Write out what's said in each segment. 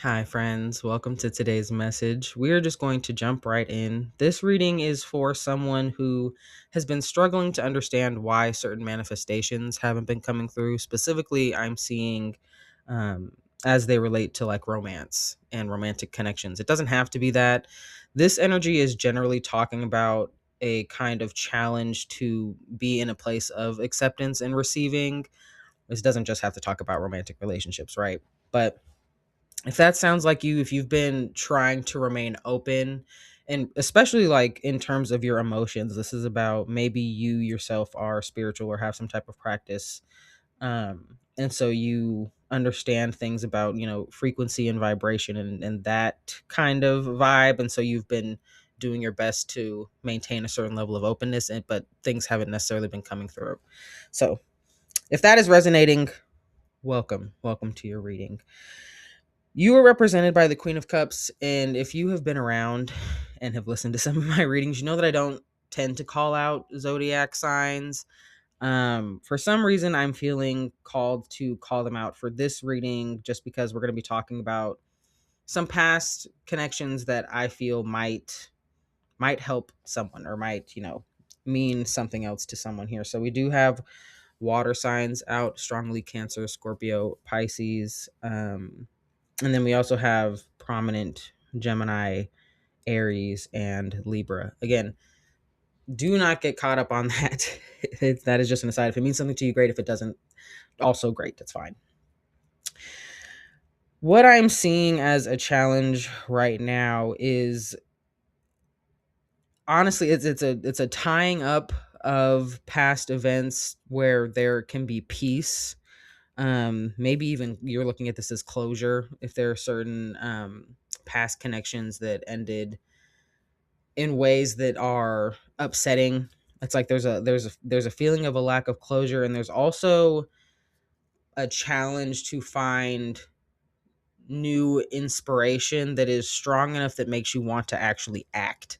Hi, friends. Welcome to today's message. We are just going to jump right in. This reading is for someone who has been struggling to understand why certain manifestations haven't been coming through. Specifically, I'm seeing um, as they relate to like romance and romantic connections. It doesn't have to be that. This energy is generally talking about a kind of challenge to be in a place of acceptance and receiving. This doesn't just have to talk about romantic relationships, right? But if that sounds like you, if you've been trying to remain open, and especially like in terms of your emotions, this is about maybe you yourself are spiritual or have some type of practice. And so you understand things about, frequency and vibration and that kind of vibe. And so you've been doing your best to maintain a certain level of openness, but things haven't necessarily been coming through. So if that is resonating, welcome to your reading. You are represented by the Queen of Cups, and if you have been around and have listened to some of my readings, you know that I don't tend to call out zodiac signs. For some reason, I'm feeling called to call them out for this reading, just because we're going to be talking about some past connections that I feel might help someone or might mean something else to someone here. So we do have water signs out strongly: Cancer, Scorpio, Pisces. And then we also have prominent Gemini, Aries, and Libra. Again, do not get caught up on that. That is just an aside. If it means something to you, great. If it doesn't, also great. That's fine. What I'm seeing as a challenge right now is honestly it's a tying up of past events where there can be peace. Maybe even you're looking at this as closure if there are certain past connections that ended in ways that are upsetting. It's like there's a feeling of a lack of closure, and there's also a challenge to find new inspiration that is strong enough that makes you want to actually act.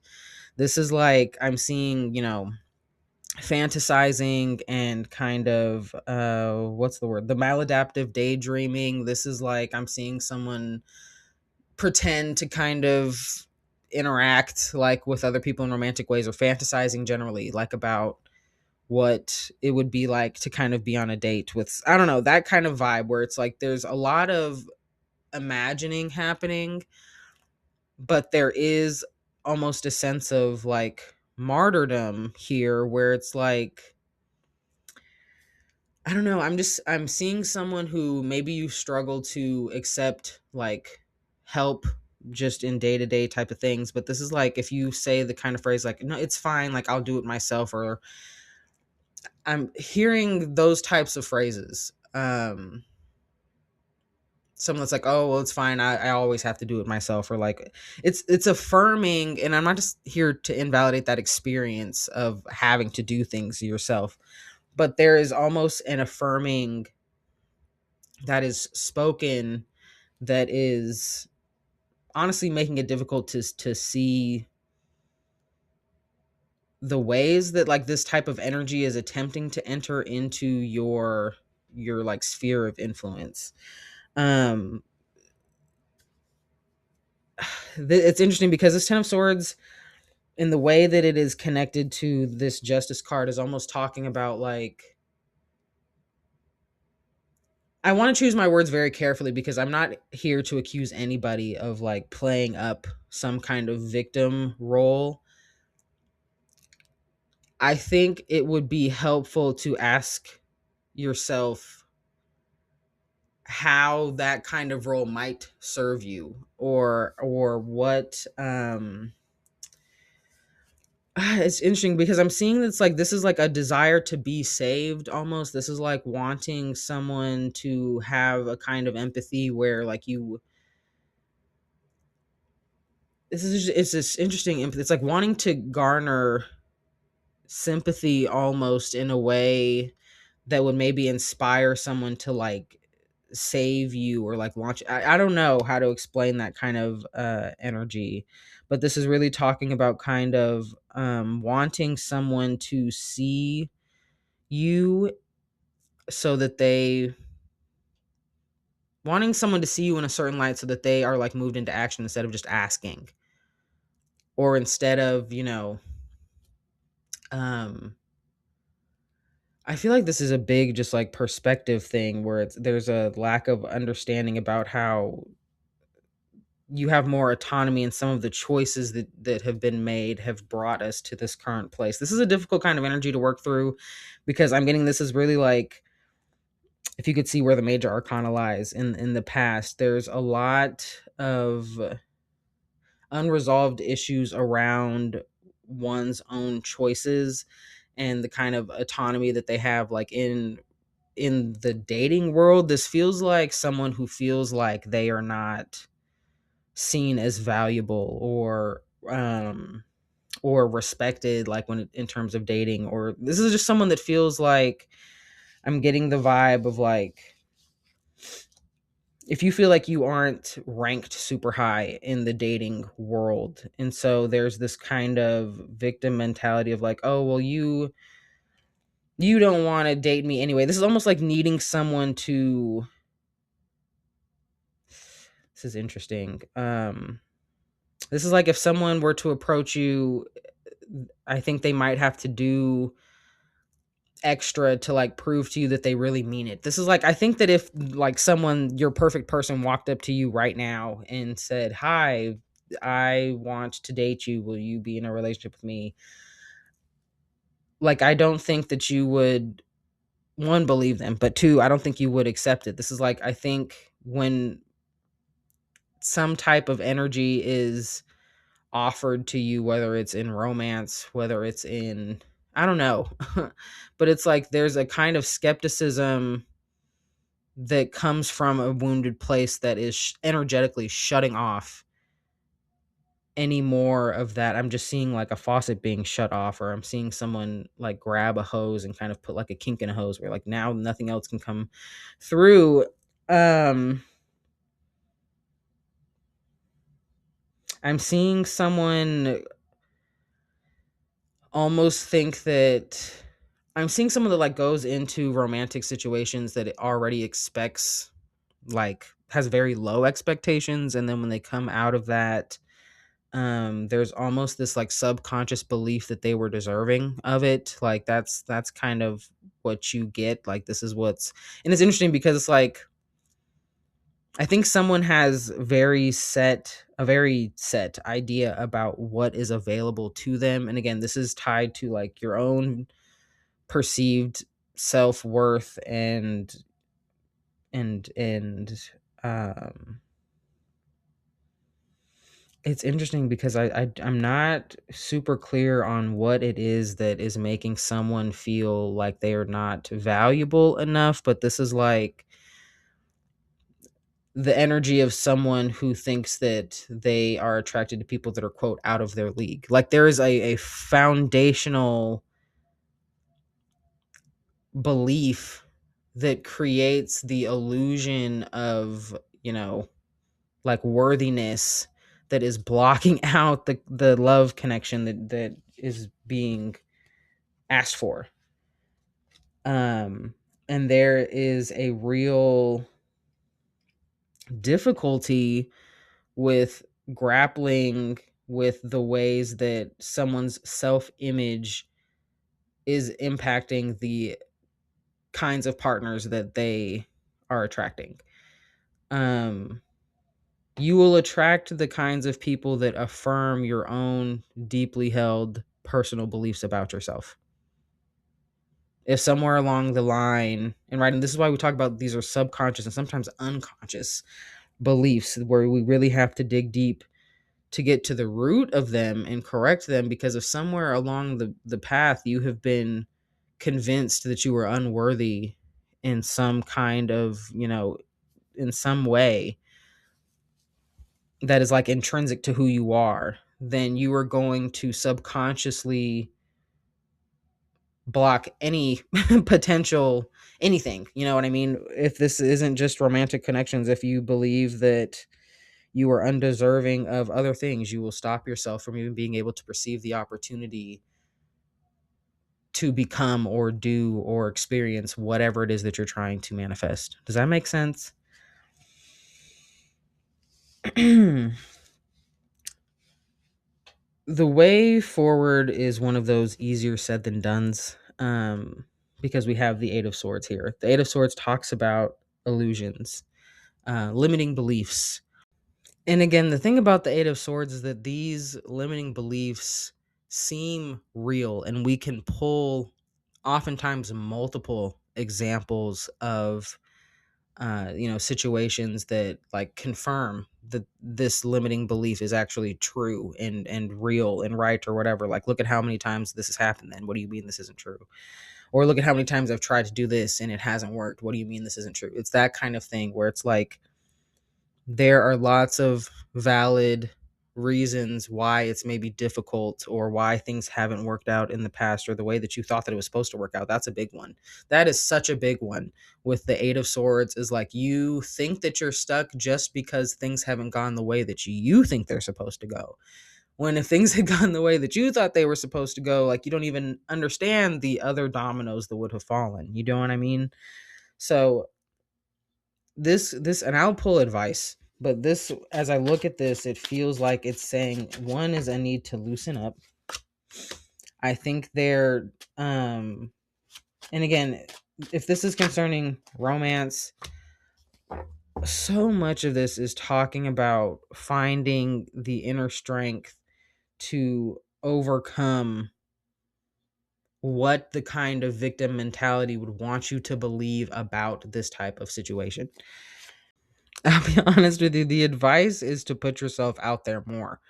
This is like I'm seeing, fantasizing and kind of what's the word? The maladaptive daydreaming. This is like I'm seeing someone pretend to kind of interact like with other people in romantic ways, or fantasizing generally like about what it would be like to kind of be on a date with, I don't know, that kind of vibe where it's like there's a lot of imagining happening, but there is almost a sense of like martyrdom here where it's like I don't know, I'm seeing someone who maybe you struggle to accept like help just in day-to-day type of things, but this is like if you say the kind of phrase like, no, it's fine, like I'll do it myself, or I'm hearing those types of phrases. Someone that's like, oh well, it's fine, I always have to do it myself, or like it's affirming, and I'm not just here to invalidate that experience of having to do things yourself, but there is almost an affirming that is spoken that is honestly making it difficult to see the ways that like this type of energy is attempting to enter into your like sphere of influence. um it's interesting because this 10 of swords, in the way that it is connected to this justice card, is almost talking about like, I want to choose my words very carefully because I'm not here to accuse anybody of like playing up some kind of victim role. I think it would be helpful to ask yourself how that kind of role might serve you, or what it's interesting because I'm seeing it's like this is like a desire to be saved almost. This is like wanting someone to have a kind of empathy where like you this is just, it's this interesting empathy. It's like wanting to garner sympathy almost in a way that would maybe inspire someone to like save you or like launch. I don't know how to explain that kind of energy, but this is really talking about kind of wanting someone to see you so that they wanting someone to see you in a certain light so that they are like moved into action instead of just asking, or instead of, um I feel like this is a big just like perspective thing where there's a lack of understanding about how you have more autonomy, and some of the choices that have been made have brought us to this current place. This is a difficult kind of energy to work through, because I'm getting this is really like, if you could see where the major arcana lies in the past, there's a lot of unresolved issues around one's own choices and the kind of autonomy that they have, like in the dating world. This feels like someone who feels like they are not seen as valuable or respected, like when in terms of dating. Or this is just someone that feels like, I'm getting the vibe of like, if you feel like you aren't ranked super high in the dating world, and so there's this kind of victim mentality of like, oh well, you don't want to date me anyway. This is almost like needing someone to, this is interesting. This is like if someone were to approach you, I think they might have to do extra to like prove to you that they really mean it. This is like, I think that if like someone, your perfect person, walked up to you right now and said, "Hi, I want to date you. Will you be in a relationship with me?" Like, I don't think that you would, one, believe them, but two, I don't think you would accept it. This is like, I think when some type of energy is offered to you, whether it's in romance, whether it's in, I don't know, but it's like there's a kind of skepticism that comes from a wounded place that is energetically shutting off any more of that. I'm just seeing like a faucet being shut off, or I'm seeing someone like grab a hose and kind of put like a kink in a hose where like now nothing else can come through. um I'm seeing someone almost think that, I'm seeing someone that like goes into romantic situations that it already expects, like has very low expectations, and then when they come out of that, there's almost this like subconscious belief that they were deserving of it. Like that's kind of what you get. Like this is what's, and it's interesting because it's like, I think someone has a very set idea about what is available to them. And again, this is tied to like your own perceived self-worth and um it's interesting because I'm not super clear on what it is that is making someone feel like they are not valuable enough, but this is like the energy of someone who thinks that they are attracted to people that are quote out of their league. Like there is a foundational belief that creates the illusion of, like worthiness, that is blocking out the love connection that is being asked for. And there is a real difficulty with grappling with the ways that someone's self-image is impacting the kinds of partners that they are attracting. um you will attract the kinds of people that affirm your own deeply held personal beliefs about yourself. If somewhere along the line, and right, and this is why we talk about these are subconscious and sometimes unconscious beliefs, where we really have to dig deep to get to the root of them and correct them, because if somewhere along the path you have been convinced that you were unworthy in some kind of, in some way that is like intrinsic to who you are, then you are going to subconsciously block any potential anything. You know what I mean? If this isn't just romantic connections, if you believe that you are undeserving of other things, you will stop yourself from even being able to perceive the opportunity to become or do or experience whatever it is that you're trying to manifest. Does that make sense? The way forward is one of those easier said than done's, because we have the Eight of Swords here. The Eight of Swords talks about illusions, limiting beliefs. And again, the thing about the Eight of Swords is that these limiting beliefs seem real, and we can pull oftentimes multiple examples of situations that like confirm that this limiting belief is actually true and real and right or whatever. Like, look at how many times this has happened. Then what do you mean this isn't true? Or look at how many times I've tried to do this and it hasn't worked. What do you mean this isn't true? It's that kind of thing where it's like there are lots of valid reasons why it's maybe difficult or why things haven't worked out in the past or the way that you thought that it was supposed to work out. That's a big one. That is such a big one with the Eight of Swords, is like you think that you're stuck just because things haven't gone the way that you think they're supposed to go. When if things had gone the way that you thought they were supposed to go, like you don't even understand the other dominoes that would have fallen. You know what I mean? So this and I'll pull advice, but this, as I look at this, it feels like it's saying one is a need to loosen up. I think they're and again, if this is concerning romance, so much of this is talking about finding the inner strength to overcome what the kind of victim mentality would want you to believe about this type of situation. I'll be honest with you, the advice is to put yourself out there more.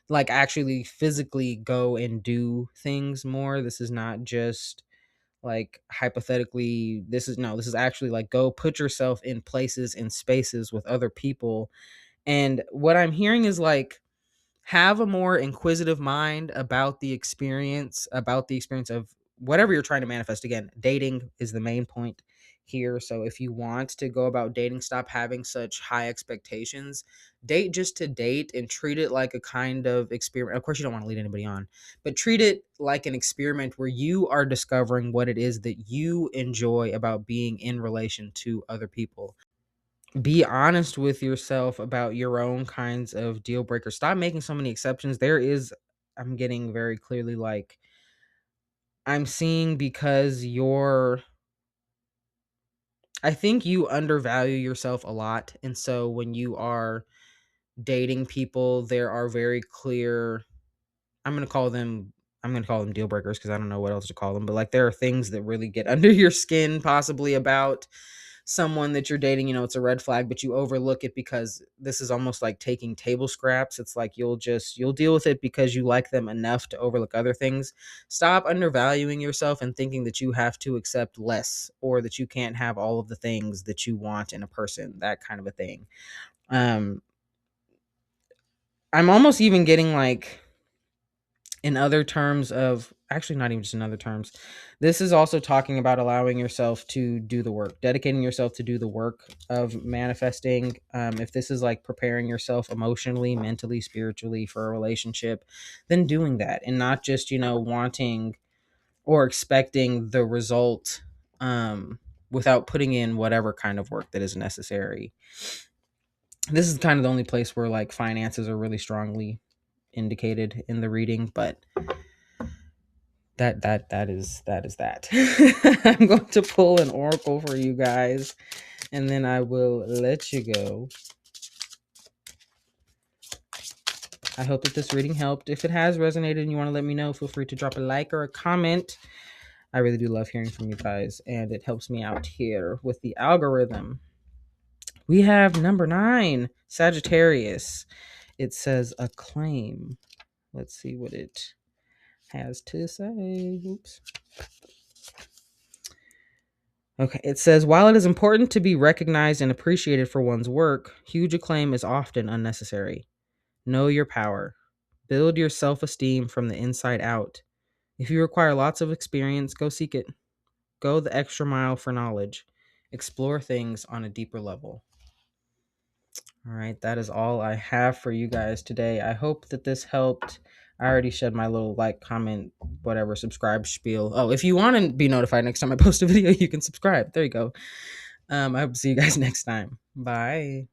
Like actually physically go and do things more. This is not just like hypothetically, this is actually like go put yourself in places and spaces with other people. And what I'm hearing is like have a more inquisitive mind about the experience of whatever you're trying to manifest. Again, dating is the main point here. So if you want to go about dating, stop having such high expectations. Date just to date and treat it like a kind of experiment. Of course, you don't want to lead anybody on, but treat it like an experiment where you are discovering what it is that you enjoy about being in relation to other people. Be honest with yourself about your own kinds of deal breakers. Stop making so many exceptions. I'm getting very clearly like I'm seeing because I think you undervalue yourself a lot. And so when you are dating people, there are very clear, I'm going to call them deal breakers because I don't know what else to call them, but like there are things that really get under your skin possibly about someone that you're dating. It's a red flag, but you overlook it because this is almost like taking table scraps. It's like you'll deal with it because you like them enough to overlook other things. Stop undervaluing yourself and thinking that you have to accept less or that you can't have all of the things that you want in a person, that kind of a thing. I'm almost even getting like, in other terms of, actually not even just in other terms, this is also talking about allowing yourself to do the work, dedicating yourself to do the work of manifesting. If this is like preparing yourself emotionally, mentally, spiritually for a relationship, then doing that and not just wanting or expecting the result without putting in whatever kind of work that is necessary. This is kind of the only place where like finances are really strongly indicated in the reading, but that is that. I'm going to pull an oracle for you guys and then I will let you go. I hope that this reading helped. If it has resonated and you want to let me know, feel free to drop a like or a comment. I really do love hearing from you guys and it helps me out here with the algorithm. We have number 9, Sagittarius. It says acclaim. Let's see what it has to say. Oops. Okay, it says, while it is important to be recognized and appreciated for one's work, huge acclaim is often unnecessary. Know your power. Build your self-esteem from the inside out. If you require lots of experience, go seek it. Go the extra mile for knowledge. Explore things on a deeper level. All right, that is all I have for you guys today. I hope that this helped. I already shared my little like, comment, whatever, subscribe spiel. Oh, if you want to be notified next time I post a video, you can subscribe. There you go. I hope to see you guys next time. Bye.